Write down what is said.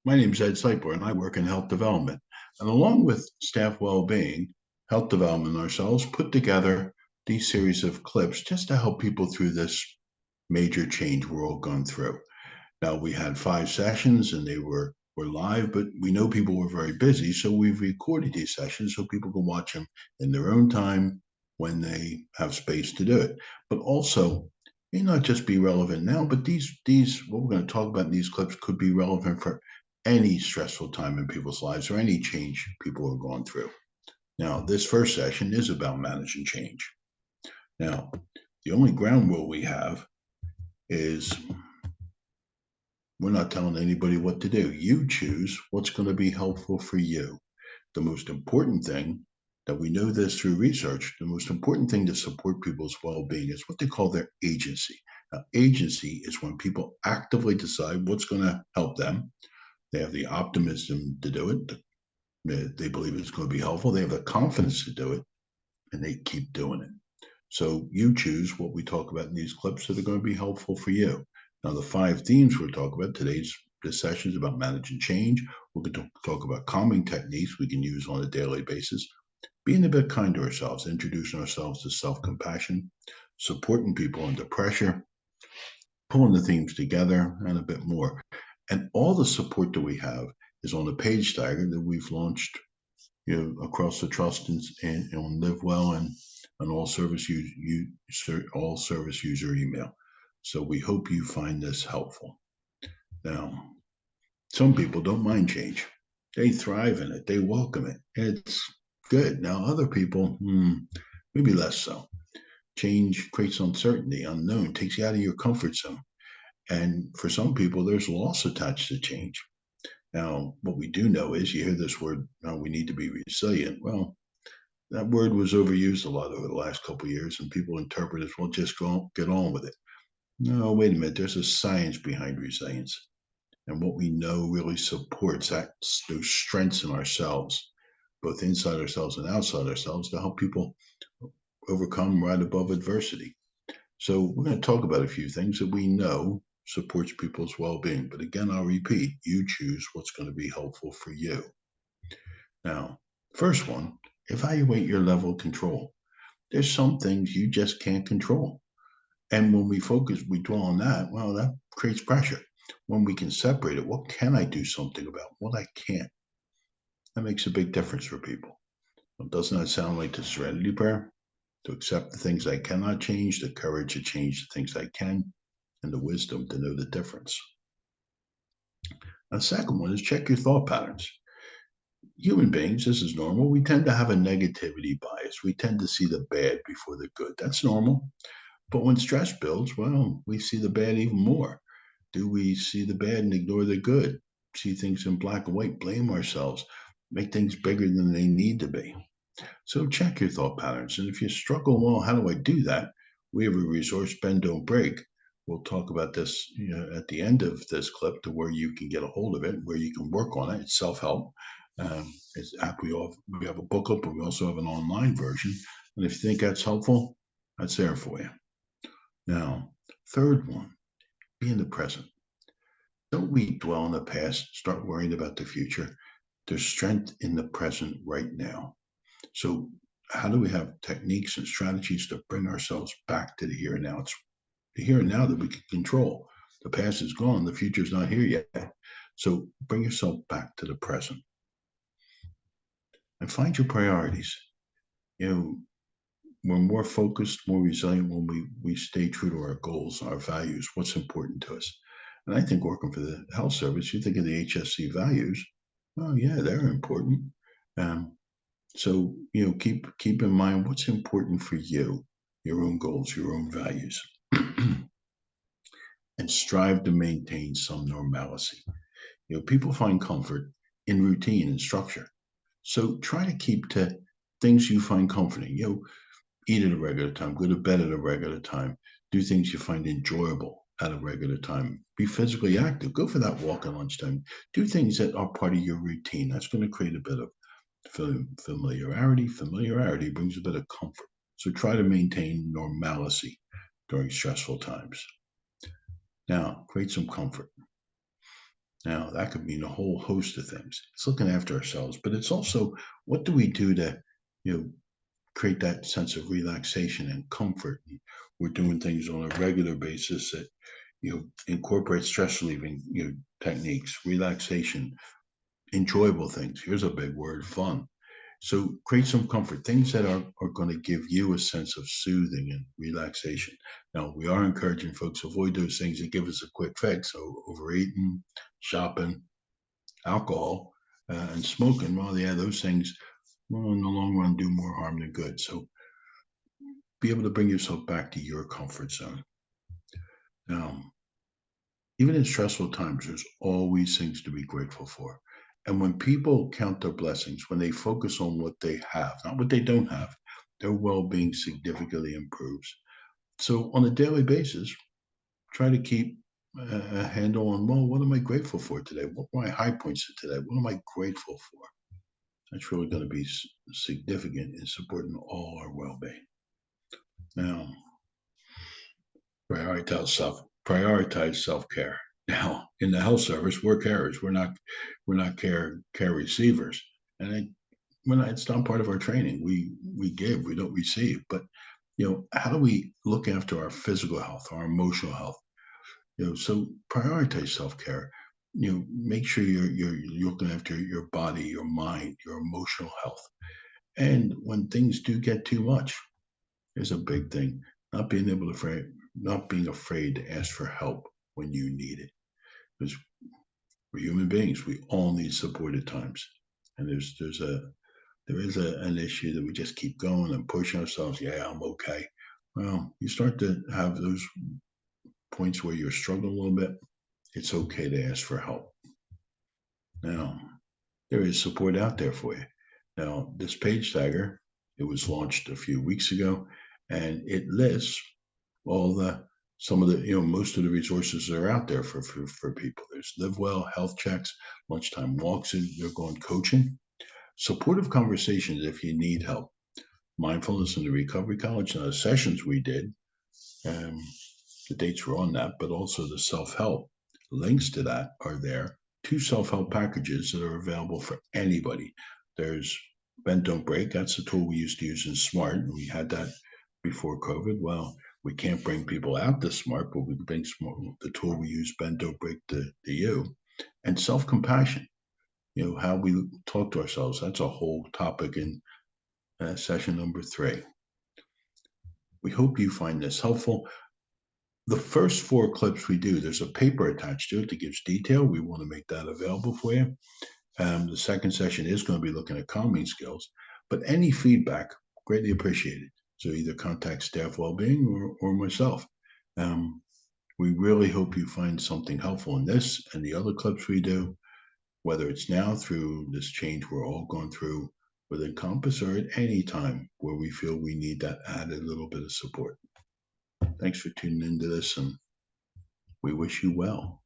My name is Ed Seipler, and I work in health development. And along with staff well-being, health development ourselves put together these series of clips just to help people through this major change we're all going through. Now, we had 5 sessions and they were live, but we know people were very busy, so we've recorded these sessions so people can watch them in their own time when they have space to do it. But also, may not just be relevant now, but these what we're going to talk about in these clips could be relevant for any stressful time in people's lives or any change people are going through. Now, this first session is about managing change. Now, the only ground rule we have is we're not telling anybody what to do. You choose what's going to be helpful for you. The most important thing that we know this through research, the most important thing to support people's well being is what they call their agency. Now, agency is when people actively decide what's going to help them. They have the optimism to do it. They believe it's going to be helpful. They have the confidence to do it, and they keep doing it. So you choose what we talk about in these clips that are going to be helpful for you. Now, the 5 themes we're talking about today's this session is about managing change. We're going to talk about calming techniques we can use on a daily basis, being a bit kind to ourselves, introducing ourselves to self-compassion, supporting people under pressure, pulling the themes together, and a bit more. And all the support that we have is on the page diagram that we've launched across the trust and on Live Well and all service user email. So we hope you find this helpful. Now, some people don't mind change. They thrive in it. They welcome it. It's good. Now, other people, maybe less so. Change creates uncertainty, unknown, takes you out of your comfort zone. And for some people, there's loss attached to change. Now, what we do know is you hear this word, we need to be resilient. Well, that word was overused a lot over the last couple of years, and people interpret it as, well, just get on with it. No, wait a minute. There's a science behind resilience. And what we know really supports those strengths in ourselves, both inside ourselves and outside ourselves, to help people overcome right above adversity. So we're going to talk about a few things that we know supports people's well-being. But again, I'll repeat, you choose what's going to be helpful for you. Now, first one, evaluate your level of control. There's some things you just can't control. And when we dwell on that, well, that creates pressure. When we can separate it, what can I do something about? What I can't. That makes a big difference for people. Well, doesn't that sound like the serenity prayer? To accept the things I cannot change, the courage to change the things I can, and the wisdom to know the difference. The second one is check your thought patterns. Human beings, this is normal. We tend to have a negativity bias. We tend to see the bad before the good. That's normal. But when stress builds, well, we see the bad even more. Do we see the bad and ignore the good? See things in black and white, blame ourselves, make things bigger than they need to be. So check your thought patterns. And if you struggle, well, how do I do that? We have a resource, Bend Don't Break. We'll talk about this at the end of this clip to where you can get a hold of it, where you can work on it. It's self-help. It's app we have a booklet, but we also have an online version. And if you think that's helpful, that's there for you. Now, third one, be in the present. Don't we dwell in the past, start worrying about the future. There's strength in the present right now. So, how do we have techniques and strategies to bring ourselves back to the here and now? It's the here and now that we can control. The past is gone, the future's not here yet. So, bring yourself back to the present and find your priorities. You know, we're more focused, more resilient when we stay true to our goals, our values, what's important to us. And I think working for the health service, you think of the HSC values. Well, yeah, they're important. Um, so keep in mind what's important for you, your own goals, your own values, and strive to maintain some normalcy. People find comfort in routine and structure. So try to keep to things you find comforting. Eat at a regular time, go to bed at a regular time, do things you find enjoyable at a regular time, be physically active, go for that walk at lunchtime, do things that are part of your routine. That's going to create a bit of familiarity. Familiarity brings a bit of comfort. So try to maintain normalcy during stressful times. Now, create some comfort. Now, that could mean a whole host of things. It's looking after ourselves, but it's also what do we do to, you know, create that sense of relaxation and comfort. And we're doing things on a regular basis that incorporate stress relieving techniques, relaxation, enjoyable things. Here's a big word: fun. So create some comfort, things that are going to give you a sense of soothing and relaxation. Now, we are encouraging folks to avoid those things that give us a quick fix. So overeating, shopping, alcohol, and smoking. Well, yeah, those things, well, in the long run, do more harm than good. So be able to bring yourself back to your comfort zone. Now, even in stressful times, there's always things to be grateful for. And when people count their blessings, when they focus on what they have, not what they don't have, their well being significantly improves. So, on a daily basis, try to keep a handle on, well, what am I grateful for today? What are my high points of today? What am I grateful for? That's really going to be significant in supporting all our well being. Now, prioritize self-care. Now, in the health service, we're carers. We're not care receivers, and we're not. It's not part of our training. We give, we don't receive. But how do we look after our physical health, our emotional health? So prioritize self-care. Make sure you're looking after your body, your mind, your emotional health. And when things do get too much, is a big thing. Not being afraid to ask for help when you need it. Because we're human beings. We all need support at times. And there is an issue that we just keep going and push ourselves. Yeah, I'm okay. Well, you start to have those points where you're struggling a little bit. It's okay to ask for help. Now, there is support out there for you. Now, this page tagger, it was launched a few weeks ago, and it lists all the some of the most of the resources that are out there for people. There's live well, health checks, lunchtime walks. They're going coaching, supportive conversations if you need help, mindfulness in the recovery college. Now the sessions we did, um, the dates were on that, but also the self help links to that are there. Two self help packages that are available for anybody. There's Bend Don't Break. That's the tool we used to use in Smart. And we had that before COVID. Well, we can't bring people out to Smart, but we can bring Smart, the tool we use, Bend Don't Break, to you. And self compassion. How we talk to ourselves. That's a whole topic in session number 3. We hope you find this helpful. The first 4 clips we do, there's a paper attached to it that gives detail. We want to make that available for you. The second session is going to be looking at calming skills, but any feedback, greatly appreciated. So either contact Staff Wellbeing or myself. We really hope you find something helpful in this and the other clips we do, whether it's now through this change we're all going through with Encompass or at any time where we feel we need that added little bit of support. Thanks for tuning into this, and we wish you well.